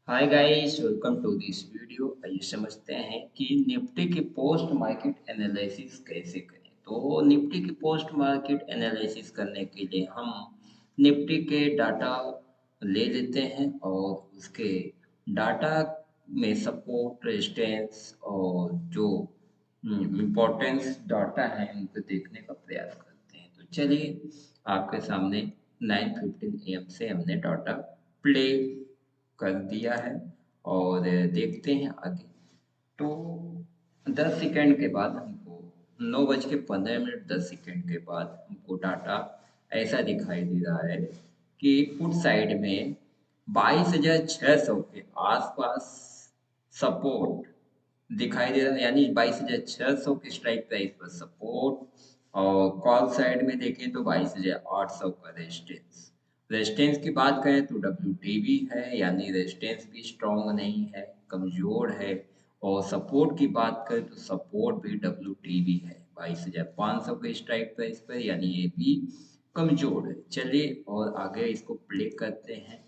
Hi guys, welcome to this video. आइए समझते हैं कि निफ्टी की पोस्ट मार्केट एनालिसिस कैसे करें। तो निफ्टी की पोस्ट मार्केट एनालिसिस करने के लिए हम निफ्टी के डाटा ले लेते हैं और उसके डाटा में सपोर्ट, रेजिस्टेंस और जो इम्पोर्टेंस डाटा है उनको देखने का प्रयास करते हैं। तो चलिए, आपके सामने 9:15 AM से हमने डाटा प्ले कर दिया है और देखते हैं आगे। तो 10 सेकंड के बाद हमको 9:15 10 सेकंड के बाद हमको डाटा ऐसा दिखाई दे रहा है कि पुट साइड में 22,600 के आसपास सपोर्ट दिखाई दे रहा है, यानी 22,600 के स्ट्राइक प्राइस पर सपोर्ट। और कॉल साइड में देखें तो 22,800 का रेजिस्टेंस। रेजिस्टेंस की बात करें तो WTB है, यानी रेजिस्टेंस भी स्ट्रॉन्ग नहीं है, कमजोर है। और सपोर्ट की बात करें तो सपोर्ट भी WTB है 22,500 के स्ट्राइक प्राइस पर, यानी ये भी कमजोर है। चलिए और आगे इसको प्ले करते हैं।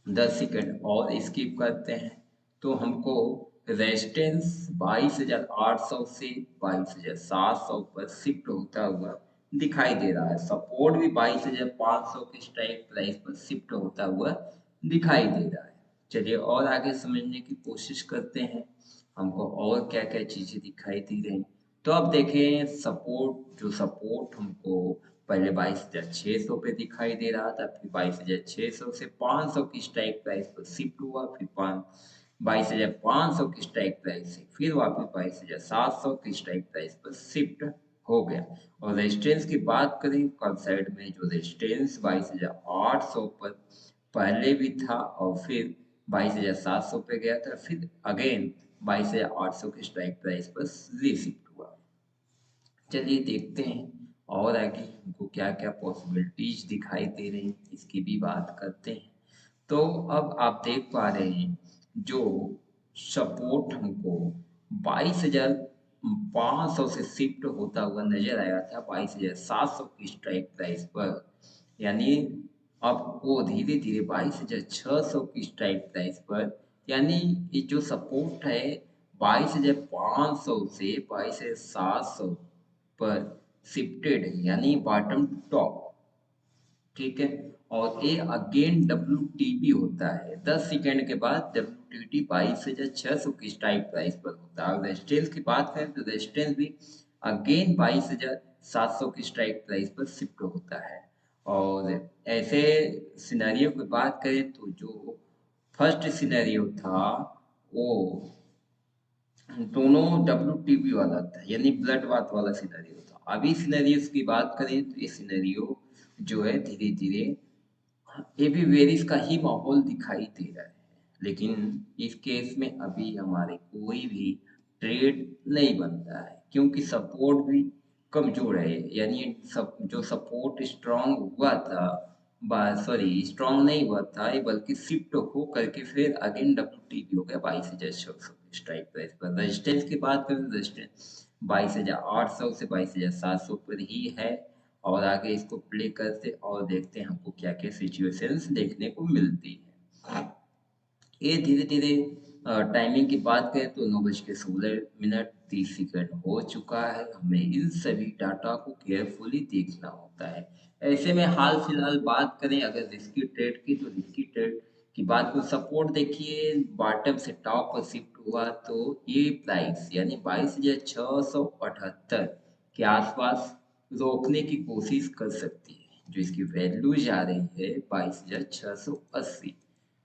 10 सेकंड और स्किप करते हैं तो हमको रेजिस्टेंस 22,800 से 22,700 पर शिफ्ट होता हुआ दिखाई दे रहा है। सपोर्ट भी 22,500 के स्ट्राइक प्राइस पर शिफ्ट होता हुआ दिखाई दे रहा है। चलिए और आगे समझने की कोशिश करते हैं हमको और क्या क्या चीजें दिखाई दे रही। तो अब देखें, सपोर्ट हमको पहले 22,600 पे दिखाई दे रहा था, फिर 22,600 से 500 की स्ट्राइक प्राइस पर शिफ्ट हुआ, फिर 22,500 की स्ट्राइक प्राइस से फिर वापस 22,700 की स्ट्राइक प्राइस पर शिफ्ट हो गया। और रेजिस्टेंस की बात करें, कल साइड में जो रेजिस्टेंस 22,800 पर पहले भी था और फिर 22,700 पे गया था, फिर अगेन 22,800 की स्ट्राइक प्राइस पर रीशिफ्ट हुआ। चलिए देखते हैं और आगे हमको क्या क्या पॉसिबिलिटीज दिखाई दे रही हैं, इसकी भी बात करते हैं। तो अब आप देख पा रहे हैं जो सपोर्ट हमको 22,500 से शिफ्ट होता हुआ नजर आया था 22,700 की स्ट्राइक प्राइस पर, यानी अब वो धीरे धीरे 22,600 की स्ट्राइक प्राइस पर, यानी ये जो सपोर्ट है 22,500 से 22,700 पर शिफ्टेड है, यानी बॉटम टू टॉप। ठीक है। और ये अगेन WTB होता है 10 सेकंड के बाद WTB 22,600 की स्ट्राइक प्राइस पर होता है। रेजिस्टेंस की बात करें तो रेजिस्टेंस भी अगेन 22,700 की स्ट्राइक प्राइस पर शिफ्ट होता है। और ऐसे सिनेरियो की बात करें तो जो फर्स्ट सिनेरियो था वो दोनों WTB वाला था, यानी ब्लड बाथ वाला सिनेरियो था। अभी सिनेरियोस की बात करें तो ये सिनेरियो जो है धीरे धीरे ये भी वेरिस का ही माहौल दिखाई दे रहा है। लेकिन इस केस में अभी हमारे कोई भी ट्रेड नहीं बन रहा है, क्योंकि सपोर्ट भी कमजोर है। यानी सब जो सपोर्ट स्ट्रांग हुआ था, सॉरी स्ट्रांग नहीं हुआ था ये, बल्कि शिफ्ट हो करके फिर अगेन WTB हो गया 22,600 स्ट्राइक प्राइस पर। रेजिस्टेंस की बात करें तो रेजिस्टेंस 22,800 से 22,700 पर ही है। और आगे इसको प्ले करते और देखते हैं हमको क्या क्या सिचुएशंस देखने को मिलती है। ये धीरे धीरे टाइमिंग की बात करें तो 9:16 हो चुका है। हमें इन सभी डाटा को केयरफुली देखना होता है। ऐसे में हाल फिलहाल बात करें अगर रिस्की ट्रेड की, तो रिस्की ट्रेड की बात को सपोर्ट देखिए बॉटम से टॉप पर शिफ्ट हुआ तो ये प्राइस यानी 22,678 के आसपास रोकने की कोशिश कर सकती है, जो इसकी वैल्यू जा रही है 22,680।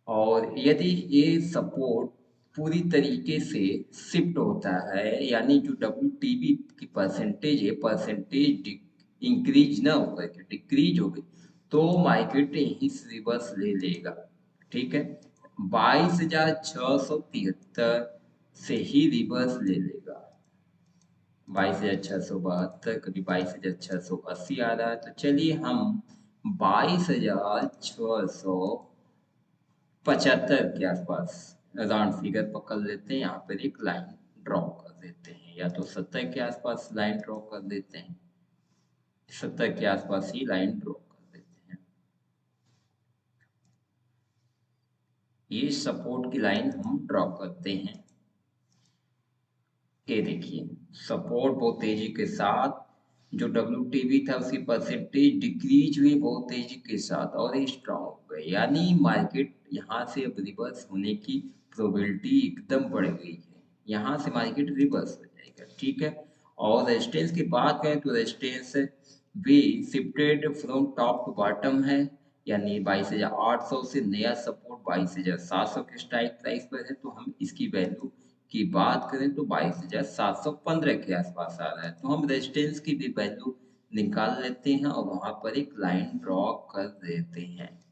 और यदि ये सपोर्ट पूरी तरीके से शिफ्ट होता है, यानी जो WTB की परसेंटेज है, परसेंटेज इंक्रीज ना होकर के डिक्रीज हो गई, तो मार्केट यहीं से रिवर्स ले लेगा। ठीक है। 22,673 से ही रिवर्स ले लेगा। 22,672, कभी 22,680 आ रहा है। तो चलिए हम 22,675 के आसपास राउंड फिगर पकड़ लेते हैं। यहाँ पर एक लाइन ड्रॉ कर देते हैं, या तो 70 के आसपास लाइन ड्रॉ कर देते हैं, 70 के आसपास ही लाइन ड्रॉ कर देते हैं। ये सपोर्ट की लाइन हम ड्रॉ करते हैं। ये देखिए सपोर्ट बहुत तेजी के साथ जो WTB था उसकी परसेंटेज डिक्रीज हुई बहुत तेजी के साथ और ये स्ट्रॉन्ग हो गई, यानी मार्केट यहाँ से अब रिवर्स होने की प्रोबेबिलिटी एकदम बढ़ गई है। यहाँ से मार्केट रिवर्स हो जाएगा, ठीक है। और रेजिस्टेंस की बात करें तो रेजिस्टेंस भी shifted from top to bottom है, यानी 22,800 से नया सपोर्ट 22,700 के स्ट्राइक प्राइस पर है। तो हम इसकी वैल्यू की बात करें तो 22,715 के आसपास आ रहा है। तो हम रेजिस्टेंस की भी वैल्यू निकाल लेते हैं और वहां पर एक लाइन ड्रॉ कर देते हैं।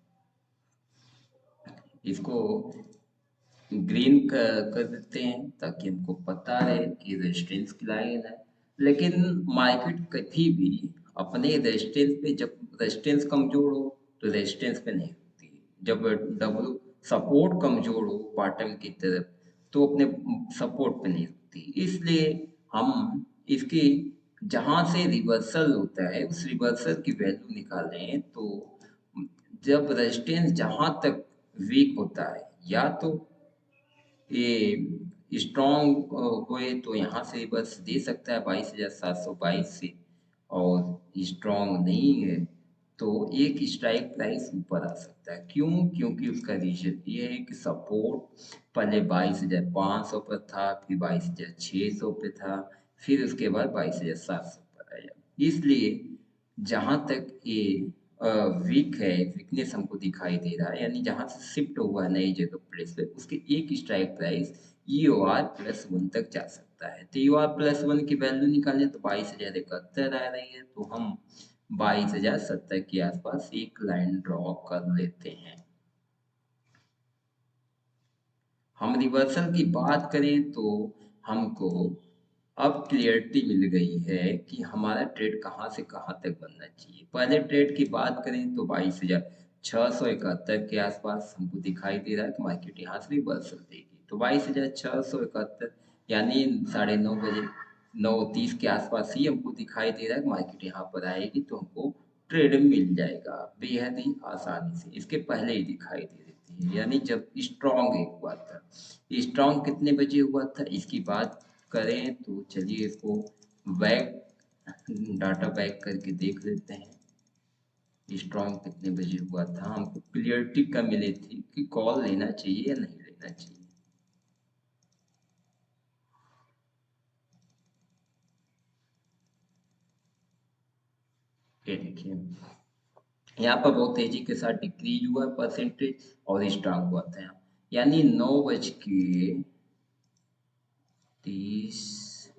इसको ग्रीन कर देते हैं ताकि हमको पता रहे कि रेजिस्टेंस की लाइन है। लेकिन मार्केट कभी भी अपने रेजिस्टेंस पे, जब रेजिस्टेंस कमजोर हो तो रेजिस्टेंस पे नहीं होती, जब डब्ल्यू सपोर्ट कमजोर हो बॉटम की तरफ तो अपने सपोर्ट पे नहीं होती। इसलिए हम इसकी जहां से रिवर्सल होता है उस रिवर्सल की वैल्यू निकालें तो जब रेजिस्टेंस जहां तक वीक होता है या तो ये स्ट्रॉन्ग हुए तो यहाँ से बस दे सकता है 22,722 से, और स्ट्रॉन्ग नहीं है तो एक स्ट्राइक प्राइस ऊपर आ सकता है। क्यों? क्योंकि उसका रीजन ये है कि सपोर्ट पहले 22,500 पर था, फिर 22,600 पे था, फिर उसके बाद 22,700 पर आया। इसलिए जहां तक ये वीक है, वीकनेस हमको दिखाई दे रहा है, यानी जहां से शिफ्ट हुआ है नई जगह प्लेस पे, उसके एक स्ट्राइक प्राइस EOR+1 तक जा सकता है। तो EOR+1 की वैल्यू निकालें तो 22,071 आ रही है। तो हम 22,070 के आसपास एक लाइन ड्रॉ कर लेते हैं। हम रिवर्सल की बात करें तो हमको अब क्लियरिटी मिल गई है कि हमारा ट्रेड कहाँ से कहाँ तक बनना चाहिए। पहले ट्रेड की बात करें तो 22,671 के आसपास हमको दिखाई दे रहा है कि मार्केट यहाँ से रिवर्सल देगी। तो 22,671 यानी 9:30 बजे 9:30 के आसपास ही हमको दिखाई दे रहा है कि मार्केट यहाँ पर आएगी तो हमको ट्रेड मिल जाएगा बेहद ही आसानी से। इसके पहले ही दिखाई दे देती है, यानी जब स्ट्रॉन्ग एक हुआ था। स्ट्रॉन्ग कितने बजे हुआ था इसकी बात करें तो चलिए इसको बैक डाटा बैक करके देख लेते हैं। स्ट्रॉन्ग कितने बजे हुआ था, हमको क्लियरिटी कब मिली थी कि कॉल लेना चाहिए या नहीं लेना चाहिए। ये देखिए यहाँ पर बहुत तेजी के साथ डिक्रीज हुआ परसेंटेज और स्ट्रॉन्ग हुआ था यहाँ, यानी 9:30 22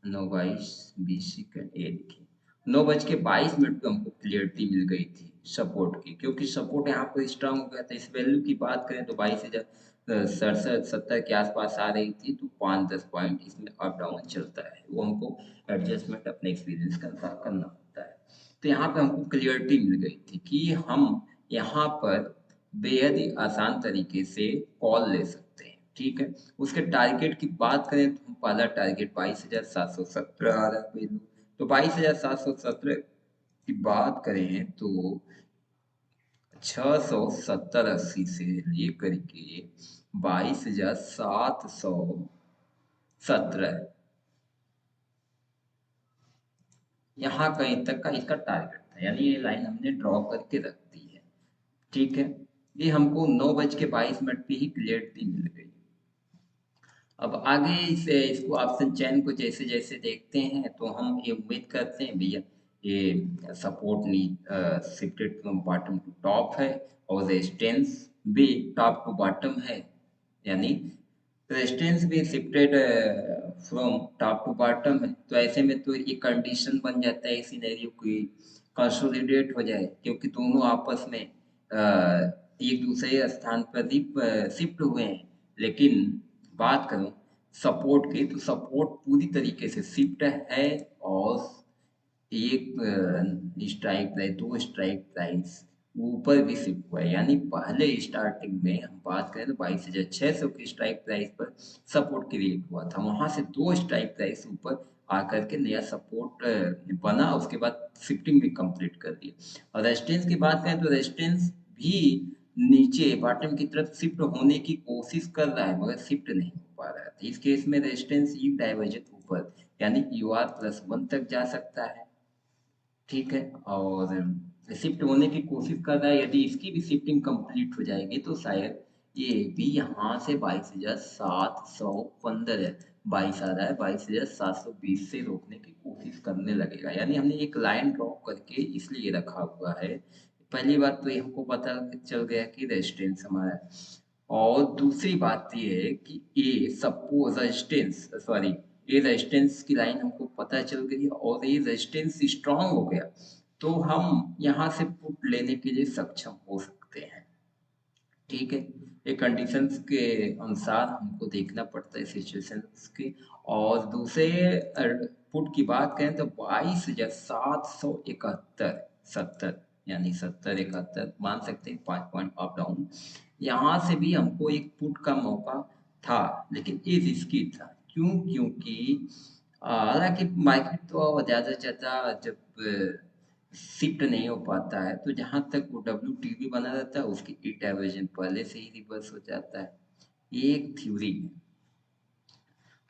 9 22 20 सेकेंड। ये देखिए 9:22 पे हमको क्लियरिटी मिल गई थी सपोर्ट की, क्योंकि सपोर्ट यहाँ पर स्ट्रांग हो गया था। इस वैल्यू की बात करें तो 22,067 के आसपास आ रही थी। तो 5-10 पॉइंट इसमें अप डाउन चलता है, वो हमको एडजस्टमेंट अपने एक्सपीरियंस के अनुसार करना होता है। तो यहाँ पे हमको क्लियरिटी मिल गई थी कि हम यहाँ पर बेहद ही आसान तरीके से कॉल ले सकते हैं, ठीक है। उसके टारगेट की बात करें तो पहला टारगेट 22,717 आ रहा है पहलू। तो 22,717 की बात करें तो 670-80 से लेकर के 22,717 यहाँ कहीं तक का इसका टारगेट था, यानी ये लाइन हमने ड्रॉ करके रख दी है, ठीक है। ये हमको 9:22 पे ही क्लियरिटी मिल गई। अब आगे इसे इसको ऑप्शन चैन को जैसे जैसे देखते हैं तो हम ये उम्मीद करते हैं भैया ये सपोर्ट नी shifted from bottom to top है और रेजिस्टेंस भी टॉप टू बॉटम है, यानी रेजिस्टेंस भी shifted from top to bottom है। तो ऐसे में तो ये कंडीशन बन जाता है सिनेरियो की कंसोलिडेट हो जाए, क्योंकि दोनों आपस में एक दूसरे स्थान पर ही शिफ्ट हुए हैं। लेकिन बात करूं सपोर्ट की तो सपोर्ट पूरी तरीके से शिफ्ट है और एक स्ट्राइक प्राइस, दो स्ट्राइक प्राइस ऊपर भी शिफ्ट हुआ है। यानी पहले स्टार्टिंग में हम बात करें तो 22,600 की स्ट्राइक प्राइस पर सपोर्ट क्रिएट हुआ था, वहां से दो स्ट्राइक प्राइस ऊपर आकर के नया सपोर्ट बना, उसके बाद शिफ्टिंग भी कंप्लीट कर दी। और रेजिस्टेंस की बात करें तो रेजिस्टेंस भी नीचे बॉटम की तरफ शिफ्ट होने की कोशिश कर रहा है मगर शिफ्ट नहीं हो पा रहा है। तो इस केस में रेजिस्टेंस ई डाइवर्जेंट ऊपर यानी यू आर प्लस वन तक जा सकता है। ठीक है, और शिफ्ट होने की कोशिश कर रहा है। यदि इसकी भी शिफ्टिंग कंप्लीट हो जाएगी तो शायद ये भी यहाँ से 22,715 22 आ रहा है, 22,720 से रोकने की कोशिश करने लगेगा। यानी हमने एक लाइन ड्रॉप करके इसलिए रखा हुआ है। पहली बात तो ये हमको पता चल गया कि रेजिस्टेंस हमारा है। और दूसरी बात ये है कि ए सपोज रेजिस्टेंस सॉरी ये रेजिस्टेंस की लाइन हमको पता चल गई और ये रेजिस्टेंस स्ट्रांग हो गया तो हम यहाँ से पुट लेने के लिए सक्षम हो सकते हैं। ठीक है, ये कंडीशंस के अनुसार हमको देखना पड़ता है सिचुएशंस के। और दूसरे पुट की बात करें तो 22,771 70 यानी 70 71 मान सकते हैं, 5 पॉइंट अप डाउन। यहाँ से भी हमको एक पुट का मौका था लेकिन ये रिस्की था। क्यों? क्योंकि हालांकि मार्केट तो ज़्यादा से ज़्यादा जब शिफ्ट नहीं हो पाता है तो जहाँ तक वो डब्ल्यू टी बी बना रहता है उसकी ई डाइवर्जन पहले से ही रिवर्स हो जाता है। ये एक थ्योरी है,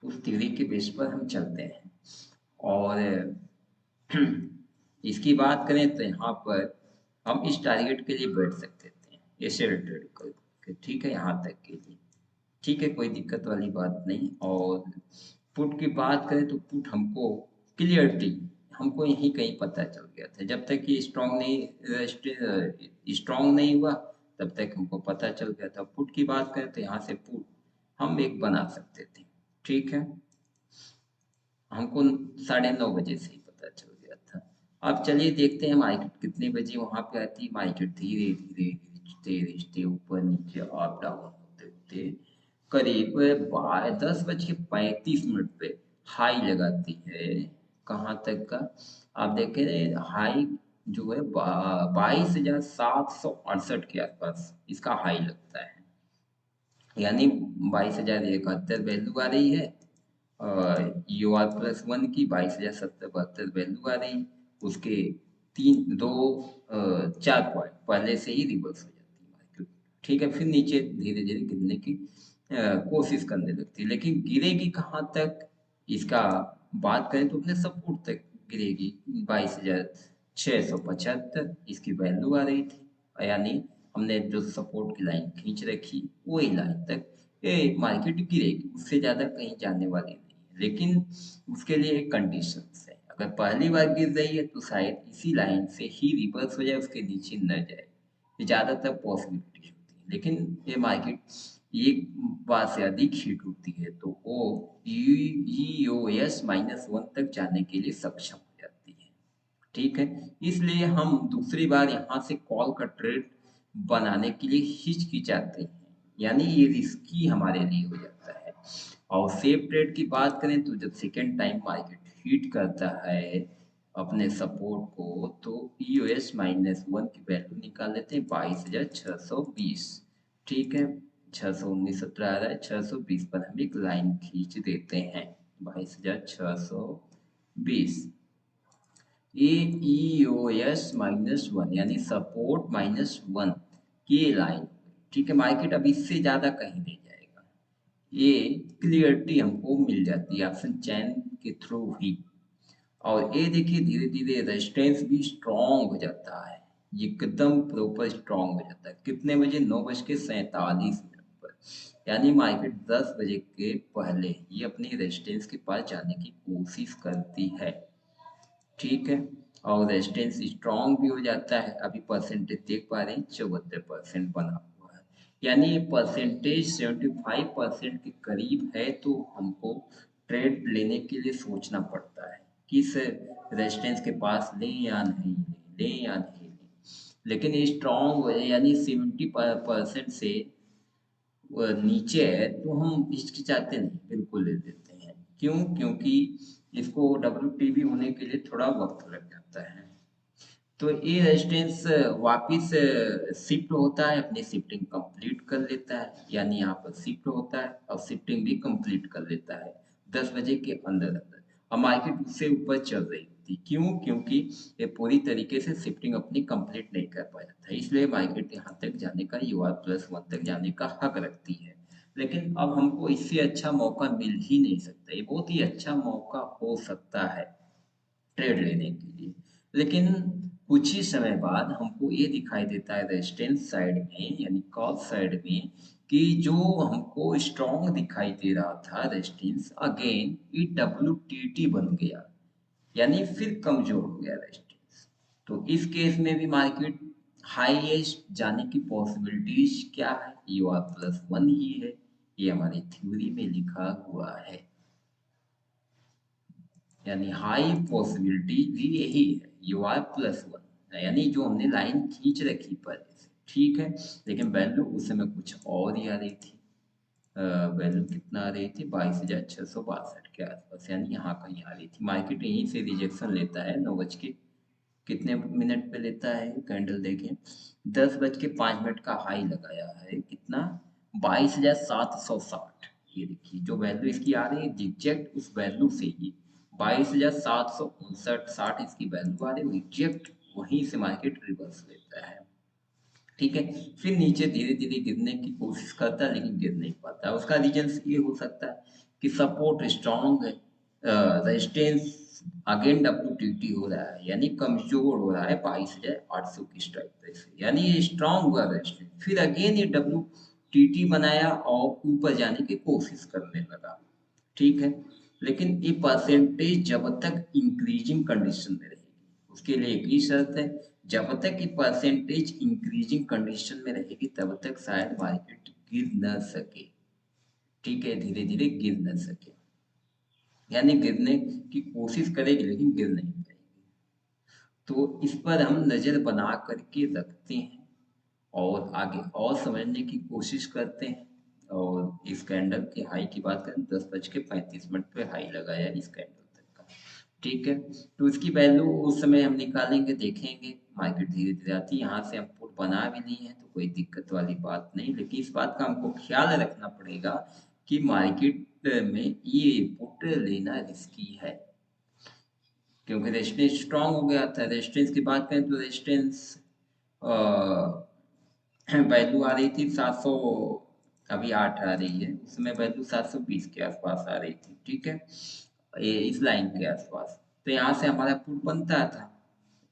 उस थ्योरी के बेस पर हम चलते हैं। और इसकी बात करें तो यहाँ पर हम इस टारगेट के लिए बैठ सकते थे ऐसे ट्रेड करके। ठीक है, यहाँ तक के लिए ठीक है, कोई दिक्कत वाली बात नहीं। और पुट की बात करें तो पुट हमको क्लियरिटी हमको यहीं कहीं पता चल गया था। जब तक ये स्ट्रॉन्ग नहीं हुआ तब तक हमको पता चल गया था। पुट की बात करें तो यहाँ से पुट हम एक बना सकते थे। ठीक है, हमको 9:30 बजे से ही पता चल गया था। अब चलिए देखते हैं मार्केट कितने बजे वहां पे आती है। मार्केट धीरे धीरे रिश्ते रिश्ते ऊपर नीचे अप डाउन होते होते करीब 10:35 पे हाई लगाती है। कहाँ तक का आप देखें, हाई जो है 22,768 के आसपास इसका हाई लगता है। यानी 22,071 वैल्यू आ रही है और यू आर प्लस वन की 22,772 वैल्यू आ रही। उसके 4 पॉइंट पहले से ही रिवर्स हो जाती है मार्केट। ठीक है, फिर नीचे धीरे धीरे गिरने की कोशिश करने लगती है लेकिन गिरेगी कहाँ तक इसका बात करें तो अपने सपोर्ट तक गिरेगी। 22,675 इसकी वैल्यू आ रही थी। यानी हमने जो सपोर्ट की लाइन खींच रखी वही लाइन तक ये मार्केट गिरेगी, उससे ज्यादा कहीं जाने वाली नहीं है। लेकिन उसके लिए एक कंडीशन है, अगर पहली बार गिर रही है तो शायद इसी लाइन से ही रिवर्स हो जाए, उसके नीचे न जाए। ये ज्यादातर पॉसिबिलिटी होती है। लेकिन ये मार्केट एक बार से अधिक हिट होती है तो वो EOS-1 तक जाने के लिए सक्षम हो जाती है। ठीक है, इसलिए हम दूसरी बार यहाँ से कॉल का ट्रेड बनाने के लिए हिचकिचाते हैं। यानी ये रिस्की हमारे लिए हो जाता है। और सेफ ट्रेड की बात करें तो जब सेकेंड टाइम मार्केट हिट करता है अपने सपोर्ट को तो EOS-1 की वैल्यू निकाल लेते हैं 22,620। ठीक है, 619 17 आ रहा है, 620 पर हम एक लाइन खींच देते हैं 22,620। EOS-1 यानी सपोर्ट -1 की लाइन। ठीक है, मार्केट अब इससे ज्यादा कहीं नहीं जाएगा। ये क्लियरिटी हमको मिल जाती है ऑप्शन चैन के थ्रू ही। और ये देखिए धीरे धीरे रेजिस्टेंस भी स्ट्रॉन्ग हो जाता है, एकदम प्रॉपर स्ट्रॉन्ग हो जाता है। कितने बजे? 9:47 पर। यानी मार्केट 10 बजे के पहले ही अपनी रेजिस्टेंस के पास जाने की कोशिश करती है। ठीक है, और रेजिस्टेंस स्ट्रॉन्ग भी हो जाता है। अभी परसेंटेज देख पा रहे हैं 74% बना हुआ है। यानी परसेंटेज 75% के करीब है तो हमको ट्रेड लेने के लिए सोचना पड़ता है किस रेजिस्टेंस के पास लें या नहीं लें या नहीं लें। लेकिन ये स्ट्रॉन्ग यानी 70% से नीचे है तो हम हिचकिचाते नहीं, बिल्कुल ले लेते हैं। क्यों? क्योंकि इसको डब्ल्यू होने के लिए थोड़ा वक्त लग जाता है। तो ये रेजिस्टेंस वापिस शिफ्ट होता है, अपनी शिफ्टिंग कंप्लीट कर लेता है। यानी यहाँ पर शिफ्ट होता है और शिफ्टिंग भी कंप्लीट कर लेता है 10 बजे के अंदर अंदर। अब मार्केट उससे ऊपर चल रही थी, क्यों? क्योंकि ये पूरी तरीके से शिफ्टिंग अपनी कंप्लीट नहीं कर पाया था, इसलिए मार्केट यहाँ तक जाने का, UR+1 तक जाने का हक रखती है। लेकिन अब हमको इससे अच्छा मौका मिल ही नहीं सकता, ये बहुत ही अच्छा मौका हो सकता है ट्रेड लेने के लिए। लेकिन कुछ ही समय बाद हमको ये दिखाई देता है रेजिस्टेंस साइड में, यानी कॉल साइड में, कि जो हमको स्ट्रॉन्ग दिखाई दे रहा था रेजिस्टेंस, अगेन ये WTT बन गया, यानी फिर कमजोर हो गया रेजिस्टेंस। तो इस केस में भी मार्केट हाईएस्ट जाने की पॉसिबिलिटीज क्या है? UR+1 ही है, ये हमारी थ्योरी में लिखा हुआ है, यानी हाई पॉसिबिलिटी भी यही है, UR+1, यानी जो हमने लाइन खींच रखी पहले से, ठीक है। लेकिन वैल्यू उस समय कुछ और ही आ रही थी, वैल्यू कितना आ रही थी? 22,662 के आसपास, यानी यहाँ कहीं आ रही थी। मार्केट यहीं से रिजेक्शन लेता है, 9 बज के कितने मिनट पे लेता है कैंडल देखें, 10 बज के 5 मिनट का हाई लगाया है, कितना? 22,760। ये देखिए जो वैल्यू इसकी आ रही है रिजेक्ट, उस वैल्यू से ही 22,759 60 इसकी वैल्यू आ रही है रिजेक्ट, वहीं से मार्केट रिवर्स लेता है, ठीक है। फिर नीचे धीरे धीरे गिरने की कोशिश करता है लेकिन गिर नहीं पाता। उसका रीजन ये हो सकता है कि सपोर्ट स्ट्रांग है, रेजिस्टेंस अगेन WTT हो रहा है, यानी कमजोर हो रहा है 22,800 की स्ट्राइक प्राइस से, यानी ये स्ट्रांग हुआ रेजिस्टेंस, फिर अगेन ये WTT बनाया और ऊपर जाने की कोशिश करने लगा, ठीक है। लेकिन ये परसेंटेज जब तक इंक्रीजिंग कंडीशन में रहेगी, उसके लिए एक ही शर्त है, जब तक ये परसेंटेज इंक्रीजिंग कंडीशन में रहेगी तब तक शायद मार्केट गिर न सके, ठीक है, धीरे धीरे गिर न सके, यानी गिरने की कोशिश करेगी लेकिन गिर नहीं पाएगी। तो इस पर हम नजर बना करके रखते हैं और आगे और समझने की कोशिश करते हैं। और इस कैंडल के हाई की बात करें, 10 बज के 35 मिनट पे हाई लगाया इस कैंडल तक का, ठीक है। तो इसकी वैल्यू उस समय हम निकालेंगे, देखेंगे मार्केट धीरे धीरे आती है, यहाँ से हम पुट बना भी लिए हैं तो कोई दिक्कत वाली बात नहीं। लेकिन इस बात का हमको ख्याल रखना पड़ेगा कि मार्केट में ये पुट लेना रिस्की है, क्योंकि रेजिस्टेंस स्ट्रांग हो गया था। रेजिस्टेंस की बात करें तो रेजिस्टेंस वैल्यू आ रही थी 700, अभी 8 आ रही है, उसमें वैल्यू 720 के आसपास आ रही थी, ठीक है, ये इस लाइन के आसपास। तो यहाँ से हमारा पुट बनता था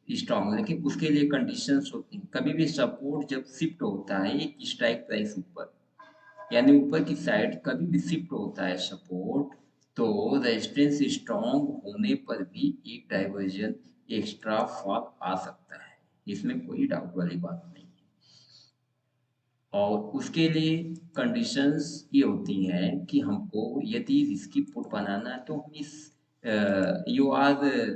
स्ट्रॉन्ग, लेकिन उसके लिए कंडीशंस होती हैं। कभी भी सपोर्ट जब शिफ्ट होता है एक स्ट्राइक प्राइस ऊपर, यानी ऊपर की साइड कभी भी शिफ्ट होता है सपोर्ट, तो रेजिस्टेंस स्ट्रॉन्ग होने पर भी एक डाइवर्जन एक्स्ट्रा फॉल आ सकता है, इसमें कोई डाउट वाली बात नहीं। और उसके लिए कंडीशंस ये होती हैं कि हमको यदि इसकी पुट बनाना है तो हम इस UR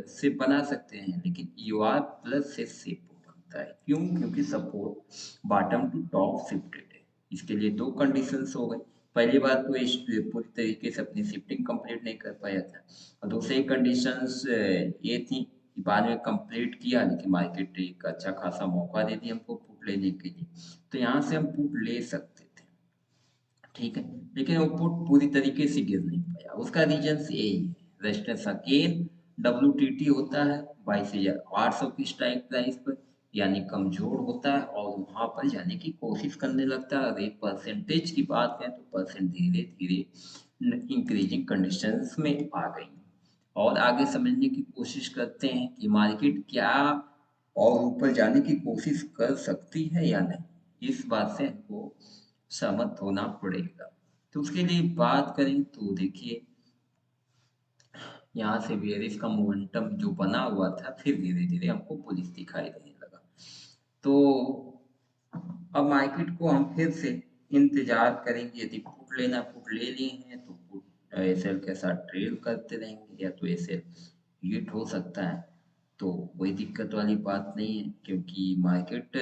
से बना सकते हैं, लेकिन UR+ से पुट बनता है, क्यों? क्योंकि support bottom to top shifted है। इसके लिए दो कंडीशंस हो गई, पहली बात तो इस पूरी तरीके से अपनी शिफ्टिंग कंप्लीट नहीं कर पाया था, और दूसरी कंडीशंस ये थी कि बाद में कंप्लीट किया लेकिन मार्केट एक अच्छा खासा मौका दे दी हमको पुट लेने के लिए, तो यहाँ से हम पुट ले सकते थे, ठीक है। लेकिन वो पुट पूरी तरीके से गिर नहीं पाया, उसका रीजन यही है, रेजिस्टेंस अगेन WTT होता है 22,800 की स्ट्राइक प्राइस पर, यानी कमजोर होता है और वहां पर जाने की कोशिश करने लगता है। अगर परसेंटेज की बात करें तो परसेंट धीरे धीरे इंक्रीजिंग कंडीशंस में आ गई। और आगे समझने की कोशिश करते हैं कि मार्केट क्या और ऊपर जाने की कोशिश कर सकती है या नहीं, इस बात से हमको सहमत होना पड़ेगा। तो उसके लिए बात करें तो देखिए, यहाँ से बेरिस का मोमेंटम जो बना हुआ था फिर धीरे धीरे हमको पुलिस दिखाई देने लगा। तो अब मार्केट को हम फिर से इंतजार करेंगे, यदि पुट लेना पुट ले लिए हैं तो पुट एसएल के साथ ट्रेड करते रहेंगे, या तो एसएल हिट हो सकता है तो कोई दिक्कत वाली बात नहीं है, क्योंकि मार्केट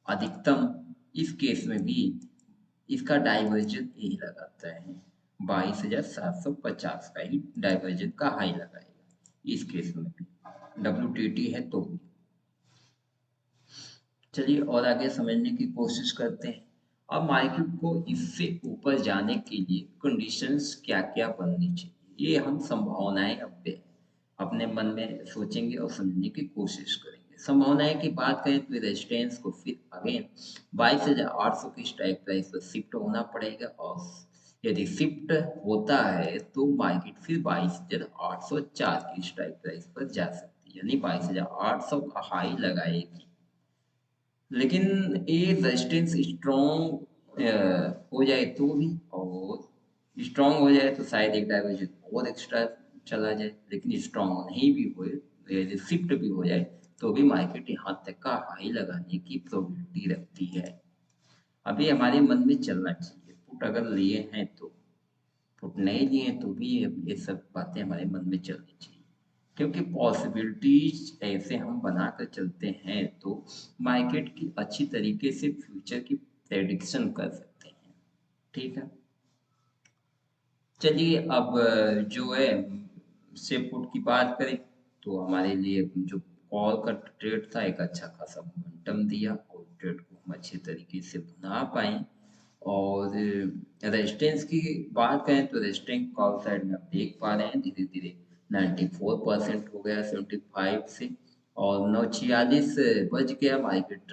अधिकतम इस केस में भी इसका डाइवर्जन यही लगाता है, 22,750 का ही डाइवर्जन का हाई लगाएगा इस केस में भी, WTT है तो भी। चलिए और आगे समझने की कोशिश करते हैं। अब मार्केट को इससे ऊपर जाने के लिए कंडीशंस क्या क्या बननी चाहिए, ये हम संभावनाएं अपने मन में सोचेंगे और समझने की कोशिश करेंगे। संभावनाएं की बात करें तो रेजिस्टेंस को फिर अगेन 22,800 की स्ट्राइक प्राइस पर शिफ्ट होना पड़ेगा, और यदि शिफ्ट होता है तो मार्केट फिर 22,804 की स्ट्राइक प्राइस पर जा सकती है, यानी 22,800 का हाई लगाएगी। लेकिन ये रेजिस्टेंस स्ट्रॉन्ग हो जाए तो भी, और स्ट्रॉन्ग हो जाए तो शायद एक डाइवर्जन और एक्स्ट्रा चला जाए, लेकिन स्ट्रॉन्ग नहीं भी हो, यदि शिफ्ट भी हो जाए तो भी मार्केट यहाँ तक का हाई लगाने की प्रोबेबिलिटी रखती है। अभी हमारे मन में चलना चाहिए, पुट अगर लिए हैं तो, पुट नहीं लिए तो भी ये सब बातें हमारे मन में चलनी चाहिए, क्योंकि पॉसिबिलिटीज ऐसे हम बनाकर चलते हैं तो मार्केट की अच्छी तरीके से फ्यूचर की प्रेडिक्शन कर सकते हैं। ठीक है, चलिए अब जो है से पुट की बात करें तो हमारे लिए जो कॉल का ट्रेड था एक अच्छा खासा मोमेंटम दिया, और ट्रेड को हम अच्छे तरीके से बना पाए। और रेजिस्टेंस की बात करें तो रेजिस्टेंस कॉल साइड में आप देख पा रहे हैं धीरे धीरे 94% हो गया 75 से, और 946 बज गया मार्केट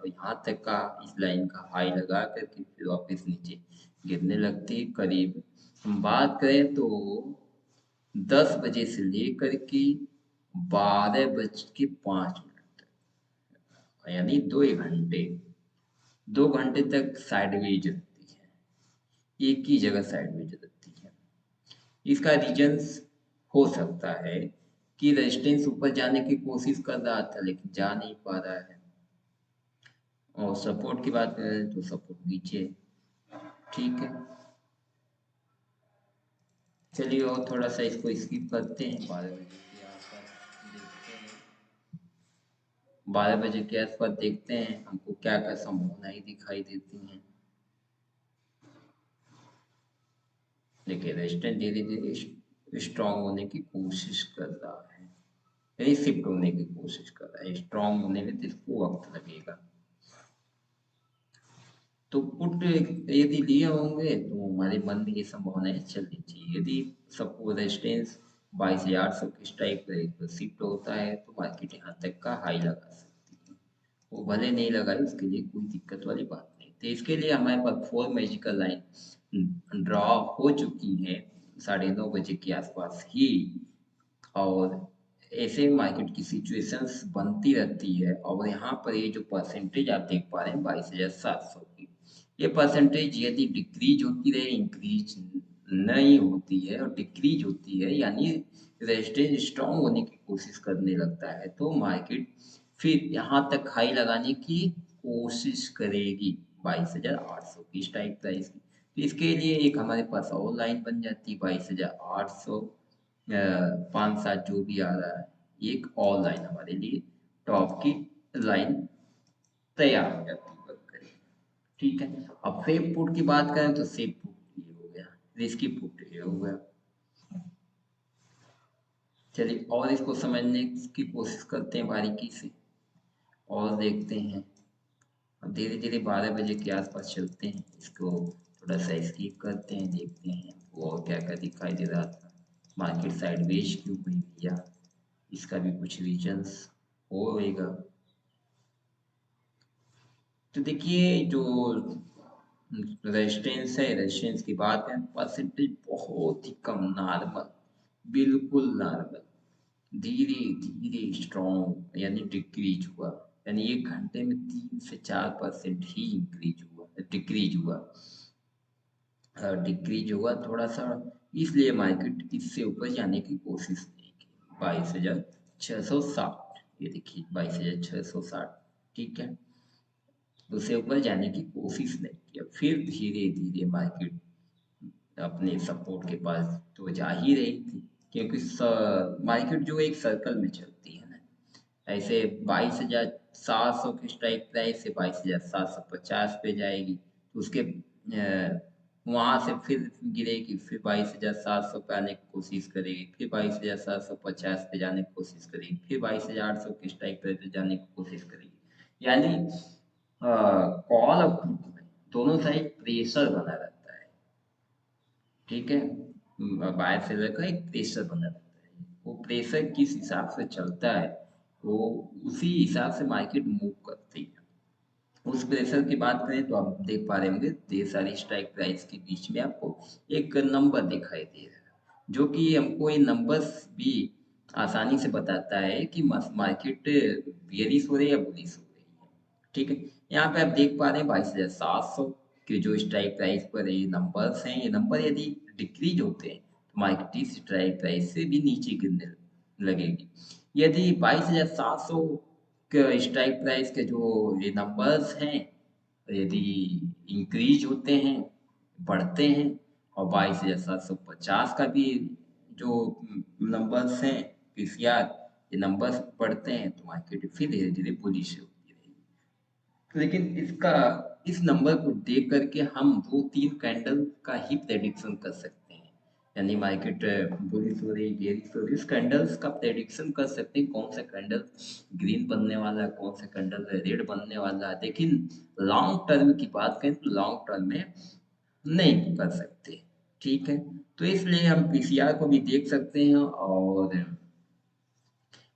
यहाँ तक का इस लाइन का हाई लगा करके फिर वापस नीचे गिरने लगती है। करीब हम बात करें तो 10 बजे से लेकर के 12:05 तक, यानी 2 घंटे, 2 घंटे तक साइडवेज रहती है, एक ही जगह साइडवेज रहती है। इसका रीजंस हो सकता है कि रेजिस्टेंस ऊपर जाने की कोशिश कर रहा था लेकिन जा नहीं पा रहा है, और सपोर्ट की बात करें तो सपोर्ट नीचे। ठीक है, चलिए और थोड़ा सा इसको स्किप करते हैं, 12 बजे के आसपास देखते हैं, 12 बजे के आसपास देखते हैं हमको क्या क्या संभावनाएं दिखाई देती हैं। देखिए रेजिस्टेंस धीरे धीरे स्ट्रॉन्ग होने की कोशिश कर रहा है, यानी शिफ्ट होने की कोशिश कर रहा है, स्ट्रॉन्ग होने में तो इसको वक्त लगेगा। तो पुट यदि लिए होंगे तो हमारे मन में ये संभावनाएं चलनी चाहिए, यदि सपोज रेजिस्टेंस 22,800 की स्ट्राइक पर शिफ्ट होता है तो मार्केट यहाँ तक का हाई लगा सकती है, वो भले नहीं लगाए उसके लिए कोई दिक्कत वाली बात नहीं। तो इसके लिए हमारे पास 4 मैजिकल लाइन ड्रॉ हो चुकी है 9:30 बजे के आसपास ही, और ऐसे मार्केट की सिचुएशंस बनती रहती है। और यहाँ पर ये जो परसेंटेज आप देख पा रहे हैं 22,700 की, ये परसेंटेज यदि डिक्रीज होती रहे, इंक्रीज नहीं होती है और डिक्रीज होती है, यानी रेजिस्टेंस स्ट्रॉन्ग होने की कोशिश करने लगता है, तो मार्केट फिर यहाँ तक हाई लगाने की कोशिश करेगी 22,800 की स्ट्राइक प्राइस की। तो इसके लिए एक हमारे पास और लाइन बन जाती है 22,800, 5-7 जो भी आ रहा है, एक और लाइन हमारे लिए टॉप की लाइन तैयार हो जाती है वर्क करें। ठीक है, अब सेफ पुट की बात करें तो सेफ पुट ये हो गया, रिस्की पुट ये हो गया। चलिए और इसको समझने की कोशिश करते हैं बारीकी से और देखते हैं। अब धीरे धीरे 12 बजे के आसपास चलते हैं, इसको थोड़ा सा स्किप करते हैं, देखते हैं वो और क्या क्या दिखाई दे रहा था, मार्केट साइडवेज क्यों हुई भैया, इसका भी कुछ रीजंस होएगा। तो देखिए जो रेजिस्टेंस है, रेजिस्टेंस की बात है, परसेंटेज बहुत ही कम, नॉर्मल, बिल्कुल नॉर्मल, धीरे धीरे स्ट्रॉन्ग यानी डिक्रीज हुआ, यानी 1 घंटे में 3 से 4% ही इंक्रीज हुआ, डिक्रीज हुआ, डिक्रीज हुआ थोड़ा सा, इसलिए मार्केट इससे ऊपर जाने की कोशिश नहीं की। 22,660, ये देखिए 22,660, ठीक है, उससे ऊपर जाने की कोशिश नहीं किया, फिर धीरे धीरे मार्केट अपने सपोर्ट के पास तो जा ही रही थी, क्योंकि मार्केट जो एक सर्कल में चलती है ना, ऐसे 22,700 की स्ट्राइक प्राइस से 22,750 पे जाएगी, तो उसके वहां से फिर गिरेगी, फिर 22,700 पे आने की कोशिश करेगी, फिर 22,750 पे जाने की कोशिश करेगी, फिर 22,800 की स्ट्राइक प्राइस पे जाने की कोशिश करेगी, यानी कॉल और पुट में दोनों साइड प्रेशर बना रहता है। ठीक है, बायर सेलर का एक प्रेशर बना रहता है। वो प्रेशर किस हिसाब से चलता है, वो उसी हिसाब से मार्केट मूव करती है। उस प्रेशर की बात करें तो आप देख पा रहे होंगे ढेर सारी स्ट्राइक प्राइस के बीच में आपको एक नंबर दिखाई दे रहा है, जो कि हमको ये नंबर्स भी आसानी से बताता है कि मार्केट बेयरिश हो रही है या बुलिश हो रही है। ठीक है, यहाँ पे आप देख पा रहे हैं 22,700 के जो स्ट्राइक प्राइस पर ये नंबर्स हैं, ये नंबर यदि डिक्रीज होते हैं तो मार्केट इस स्ट्राइक प्राइस से भी नीचे गिरने लगेगी। यदि 22,700 स्ट्राइक प्राइस के जो ये नंबर्स हैं यदि इंक्रीज होते हैं, बढ़ते हैं, और 22,750 का भी जो नंबर्स हैं पीसीआर, ये नंबर्स बढ़ते हैं तो मार्केट फिर धीरे धीरे बुलिश होती रहेगी। लेकिन इसका इस नंबर को देख करके हम 2-3 कैंडल का ही प्रेडिक्शन कर सकते हैं। यानी मार्केट बुलिश हो रही, बेयरिश हो रही, इस कैंडल्स का प्रेडिक्शन कर सकते हैं कौन सा कैंडल ग्रीन बनने वाला है, कौन सा कैंडल रेड बनने वाला है। लेकिन लॉन्ग टर्म की बात करें तो लॉन्ग टर्म में नहीं कर सकते। ठीक है, तो इसलिए हम पीसीआर को भी देख सकते हैं, और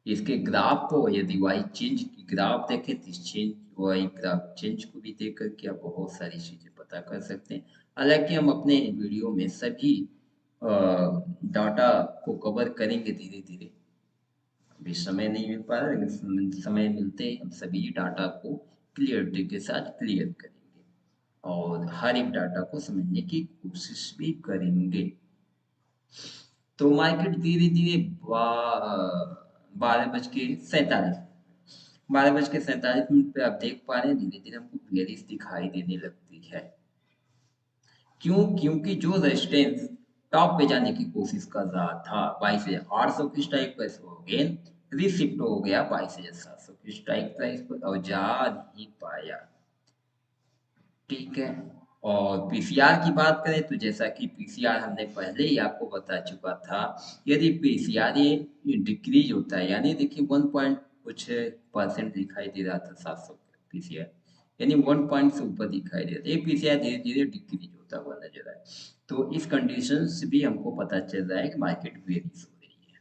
इसके ग्राफ को यदि वाई चेंज की ग्राफ देखें तो इस चेंज वाई ग्राफ चेंज को भी देख करके आप बहुत सारी चीजें पता कर सकते हैं। हालांकि हम अपने वीडियो में सभी डाटा को कवर करेंगे धीरे धीरे, अभी समय नहीं मिल पा रहा, लेकिन समय मिलते ही हम सभी डाटा को क्लियरिटी के साथ क्लियर करेंगे और हर एक डाटा को समझने की कोशिश भी करेंगे। तो मार्केट धीरे धीरे 12 बज के 47 मिनट पे आप देख पा रहे हैं धीरे धीरे हमको बेयरिश दिखाई देने लगती है। क्यों? क्योंकि जो रेजिस्टेंस टॉप पे जाने की कोशिश कर रहा था 22,800 की स्ट्राइक प्राइस हो अगेन रिशिफ्ट हो गया 22,700 की स्ट्राइक प्राइस पर और जा नहीं पाया। ठीक है, और पीसीआर की बात करें तो जैसा कि पीसीआर हमने पहले ही आपको बता चुका था, यदि पीसीआर ये डिक्रीज होता है, यानी देखिए 1 पॉइंट कुछ परसेंट दिखाई दे रहा था 700 पीसीआर, यानी 1 पॉइंट से ऊपर दिखाई दे रहा था, ये पीसीआर धीरे धीरे डिक्रीज होता हुआ नजर आया। तो इस कंडीशन से भी हमको पता चल रहा है कि मार्केट बेयरिश हो रही है,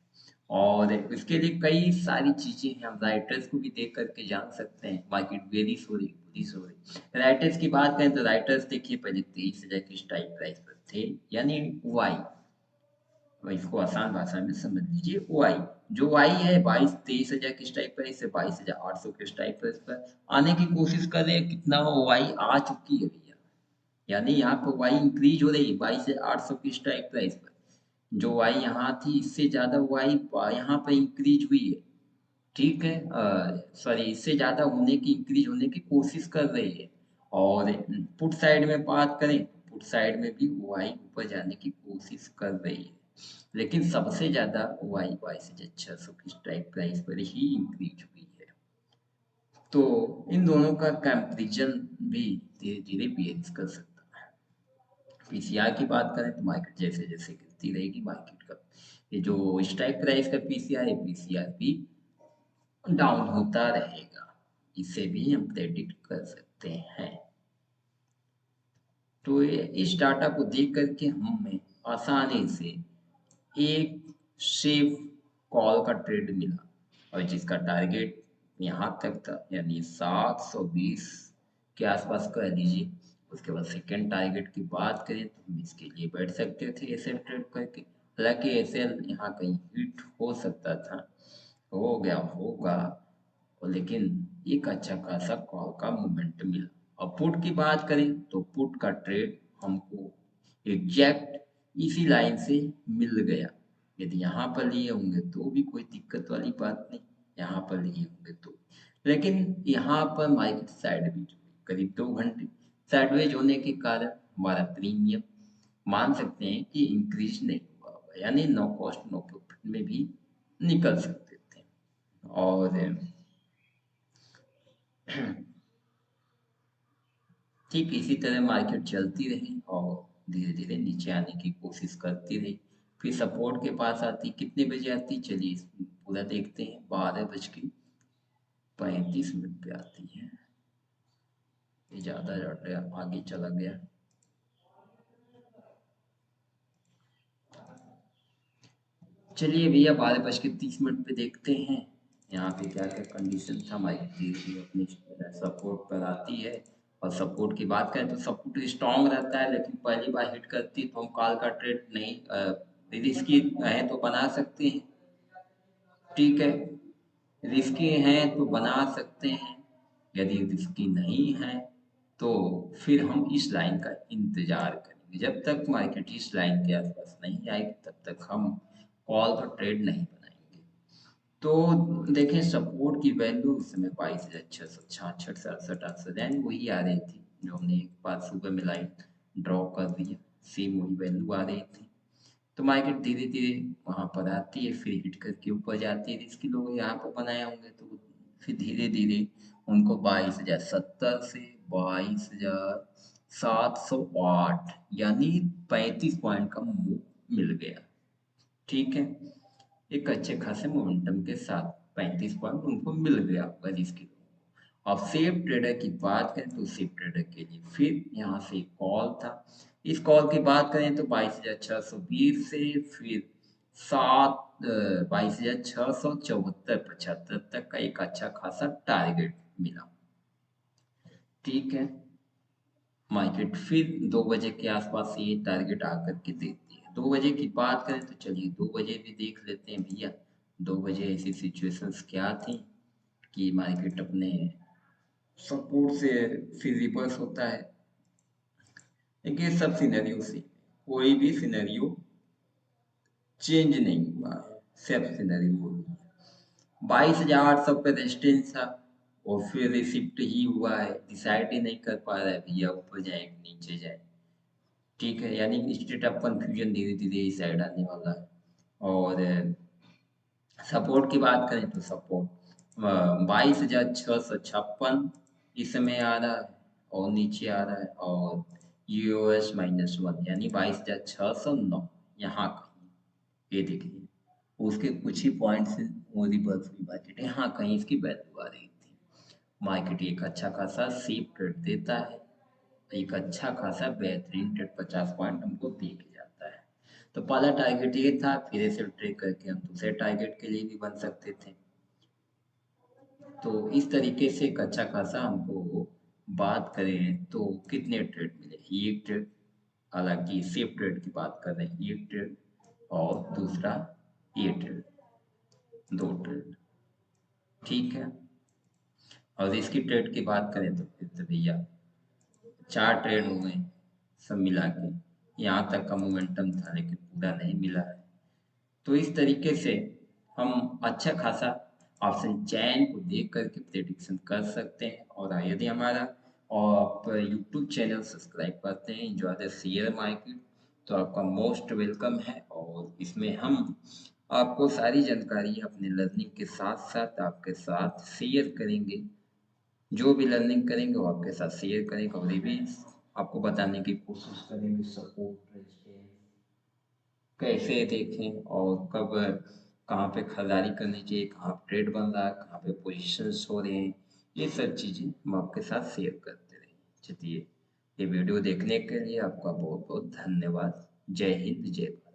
और इसके लिए कई सारी चीजें हैं, हम राइटर्स को भी देख करके जान सकते हैं मार्केट बेयरिश हो रही, बुलिश हो रही। राइटर्स की बात करें तो राइटर्स देखिए पहले 23,000 की स्ट्राइक प्राइस पर थे, यानी वाई, इसको आसान भाषा में समझ लीजिए वाई, जो वाई है 23,000 की स्ट्राइक प्राइस से 22,800 के स्ट्राइक प्राइस पर आने की कोशिश कर रहे हैं। कितना वाई आ चुकी है भैया, यानी यहाँ पर वाई इंक्रीज हो रही है 22,800 की स्ट्राइक प्राइस पर, जो वाई यहाँ थी इससे ज्यादा वाई यहाँ पे इंक्रीज हुई है। ठीक है, सॉरी इससे ज्यादा होने की इंक्रीज होने की कोशिश कर रही है। और पुट साइड में बात करें, पुट साइड में भी वाई ऊपर जाने की कोशिश कर रही है, लेकिन सबसे ज्यादा वाई 22,600 की स्ट्राइक प्राइस पर ही इंक्रीज हुई है। तो इन दोनों का कंपैरिजन भी धीरे धीरे बेयरिश कर सकता है। पीसीआर की बात करें तो मार्केट जैसे जैसे गिरती रहेगी, मार्केट का ये जो स्ट्राइक प्राइस का पीसीआर है, पीसीआर भी डाउन होता रहेगा, इसे भी हम प्रेडिक्ट कर सकते हैं। तो इस डाटा को देख करके हमें आसानी से एक सेफ कॉल का ट्रेड मिला, और जिसका टारगेट यहाँ तक था, यानी 720 के आसपास कह लीजिए। उसके बाद सेकेंड टारगेट की बात करें तो हम इसके लिए बैठ सकते थे ऐसे ट्रेड करके, हालांकि ऐसे यहाँ कहीं हिट हो सकता था, हो गया होगा, और लेकिन एक अच्छा खासा कॉल का मोमेंट मिला। और पुट की बात करें तो पुट का ट्रेड हमको एग्जैक्ट इसी लाइन से मिल गया। यदि यहाँ पर लिए होंगे तो भी कोई दिक्कत वाली बात नहीं, यहाँ पर लिए होंगे तो, लेकिन यहाँ पर मार्केट साइडवेज करीब 2 घंटे साइडवेज होने के कारण हमारा प्रीमियम मान सकते हैं कि इंक्रीज नहीं हुआ होगा, यानी नो कॉस्ट नो प्रॉफिट में भी निकल सकते थे। और ठीक इसी तरह मार्केट चलती रही और धीरे धीरे नीचे आने की कोशिश करती रही, फिर सपोर्ट के पास आती, कितने बजे आती चलिए पूरा देखते हैं, 12:35 पे आती है, ये ज्यादा आगे चला गया। चलिए भैया 12:30 पे देखते हैं यहाँ पे क्या क्या कंडीशन था। हमारी धीरे अपनी सपोर्ट पर आती है, और सपोर्ट की बात करें तो सपोर्ट स्ट्रॉन्ग रहता है, लेकिन पहली बार हिट करती है तो हम कॉल का ट्रेड नहीं रिस्की है तो बना सकते हैं। ठीक है, रिस्की हैं तो बना सकते हैं, यदि रिस्की नहीं है तो फिर हम इस लाइन का इंतजार करेंगे। जब तक मार्केट इस लाइन के आसपास नहीं आएगी तब तक हम कॉल का ट्रेड नहीं बनाएंगे। तो देखें सपोर्ट की वैल्यू इस समय 22,666 67 68 यानी वही आ रही थी जो हमने एक बार सुबह में लाइन ड्रॉ कर दिया, सेम वही वैल्यू आ रही थी। तो मार्केट धीरे धीरे वहां पर आती है, फिर हिट करके ऊपर जाती है। जिसके लोग यहाँ पर बनाए होंगे तो फिर धीरे धीरे उनको 22,070 से 22,708 यानी 35 पॉइंट का मूव मिल गया। ठीक है, एक अच्छे खासे मोमेंटम के साथ 35 पॉइंट उनको मिल गया होगा जिसकी। अब सेफ ट्रेडर की बात करें तो सेफ ट्रेडर के लिए फिर यहाँ से कॉल था। इस कॉल की बात करें तो 22,620 से फिर 22,674 तक का एक अच्छा खासा टारगेट मिला। ठीक है, मार्केट फिर 2 बजे के आसपास ये टारगेट आकर के देती है। 2 बजे की बात करें तो चलिए 2 बजे भी देख लेते हैं भैया। 2 बजे ऐसी सिचुएशंस क्या थी कि मार्केट अपने सपोर्ट से फिर रिवर्स होता है। देखिए सब सिनेरियो से कोई भी सिनेरियो चेंज नहीं हुआ है, सब सिनेरियो 22,800 पे रेजिस्टेंस था और फिर रिसिप्ट ही हुआ है, डिसाइड ही नहीं कर पा रहा है भैया ऊपर जाए कि नीचे जाए। ठीक है, यानी स्टेट ऑफ कंफ्यूजन धीरे धीरे इस साइड आने वाला है। और सपोर्ट की बात करें तो सपोर्ट 22,656 इस समय आ रहा है और नीचे आ रहा है, और US-1 यानी 22,609 यहाँ कहीं ये देखिए। उसके कुछ ही पॉइंट से वो रिवर्स हुई मार्केट, यहाँ कहीं इसकी वैल्यू आ रही थी। मार्केट एक अच्छा खासा सेफ ट्रेड देता है, एक अच्छा खासा बेहतरीन ट्रेड 50 पॉइंट हमको दे के जाता है। तो पहला टारगेट ये था, फिर इसे ट्रेड करके हम दूसरे टारगेट के लिए भी बन सकते थे। तो इस तरीके से एक अच्छा खासा हमको बात करें तो कितने ट्रेड मिले, एक ट्रेड, हालांकि सेफ ट्रेड की बात कर रहे हैं, एक ट्रेड और दूसरा ये ट्रेड, 2 ट्रेड। ठीक है, और इसकी ट्रेड की बात करें तो फिर तो भैया 4 ट्रेड हो गए सब मिला के। यहाँ तक का मोमेंटम था लेकिन पूरा नहीं मिला है। तो इस तरीके से हम अच्छा खासा ऑप्शन चैन को देख करके प्रेडिक्शन कर सकते हैं। और यदि हमारा और आप यूट्यूब चैनल सब्सक्राइब करते हैं एंजॉय द शेयर मार्केट, तो आपका मोस्ट वेलकम है। और इसमें हम आपको सारी जानकारी अपने लर्निंग के साथ साथ आपके साथ शेयर करेंगे। जो भी लर्निंग करेंगे वो आपके साथ शेयर करेंगे, और ये भी आपको बताने की कोशिश करेंगे सपोर्ट रेजिस्टेंस कैसे देखें और कब कहाँ पे खरीदारी करनी चाहिए, कहाँ ट्रेड बन रहा है, कहाँ पे पोजीशंस हो रहे हैं, ये सब चीज़ें हम आपके साथ शेयर करते रहेंगे। चलिए, ये वीडियो देखने के लिए आपका बहुत बहुत धन्यवाद। जय हिंद, जय भारत।